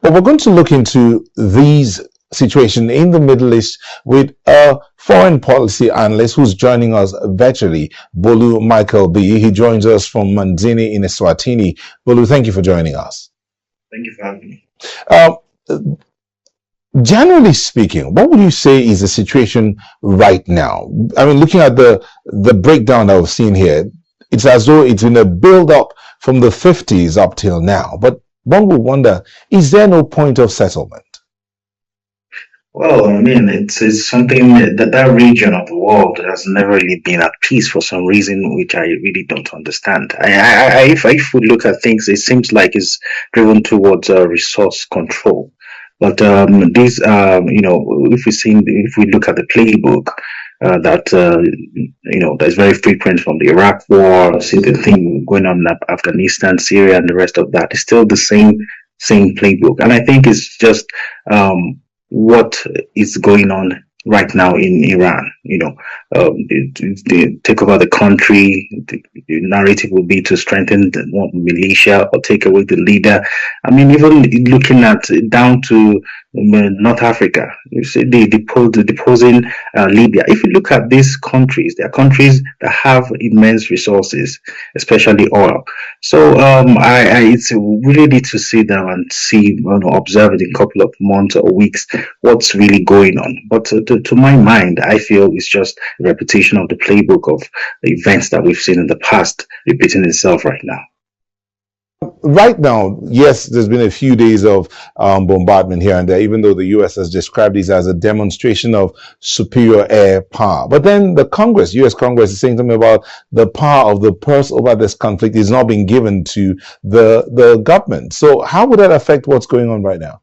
But we're going to look into these situation in the Middle East with a foreign policy analyst who's joining us virtually, Bolu Michael-Biyi. He joins us from Manzini in Eswatini. Bolu, thank you for joining us. Thank you for having me. Generally speaking, what would you say is the situation right now? I mean, looking at the breakdown that we've seen here, it's as though it's been a build-up from the 50s up till now. But one would wonder, is there no point of settlement? Well, I mean, it's something that region of the world has never really been at peace for some reason, which I really don't understand. If we look at things, it seems like it's driven towards resource control. But if we look at the playbook, that's very frequent from the Iraq War, see the thing going on in Afghanistan, Syria, and the rest of that. It's still the same playbook, and I think it's just what is going on right now in Iran. They take over the country. The narrative will be to strengthen the militia or take away the leader. I mean, even looking at down to North Africa, you see the deposing Libya. If you look at these countries, they are countries that have immense resources, especially oil. So it's really need to sit down and see, observe it in a couple of months or weeks what's really going on. But to my mind, I feel it's just a repetition of the playbook of the events that we've seen in the past repeating itself right now. Right now, yes, there's been a few days of bombardment here and there, even though the U.S. has described this as a demonstration of superior air power. But then the U.S. Congress is saying something about the power of the purse over this conflict is not being given to the government. So how would that affect what's going on right now?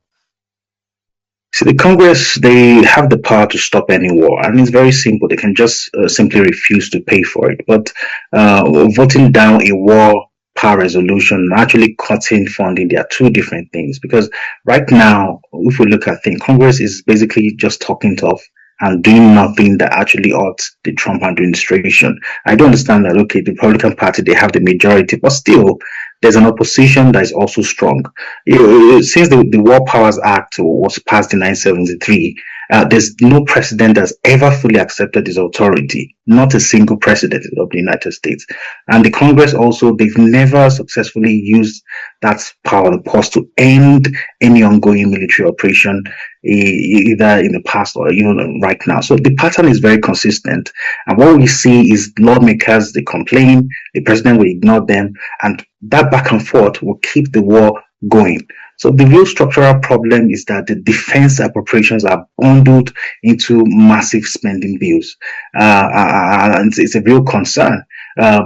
See, the Congress, they have the power to stop any war, and it's very simple. They can just simply refuse to pay for it. But voting down a war power resolution and actually cutting funding, they are two different things. Because right now, if we look at things, Congress is basically just talking tough and doing nothing that actually hurts the Trump administration. I do understand that, okay, the Republican Party, they have the majority, but still, there's an opposition that is also strong. Since the War Powers Act was passed in 1973, there's no president that's ever fully accepted his authority, not a single president of the United States. And the Congress also, they've never successfully used that power, the pause, to end any ongoing military operation, either in the past or right now. So the pattern is very consistent. And what we see is lawmakers, they complain, the president will ignore them, and that back and forth will keep the war going. So the real structural problem is that the defense appropriations are bundled into massive spending bills. And it's a real concern.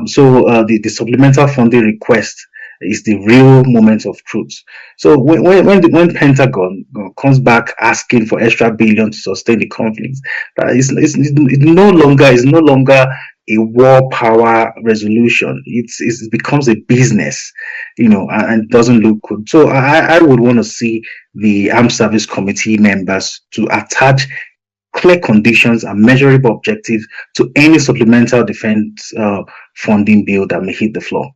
So the supplemental funding request is the real moment of truth. So when Pentagon comes back asking for extra billion to sustain the conflict, it's no longer a war power resolution. It becomes a business, and doesn't look good. So I would want to see the Armed Service Committee members to attach clear conditions and measurable objectives to any supplemental defense funding bill that may hit the floor.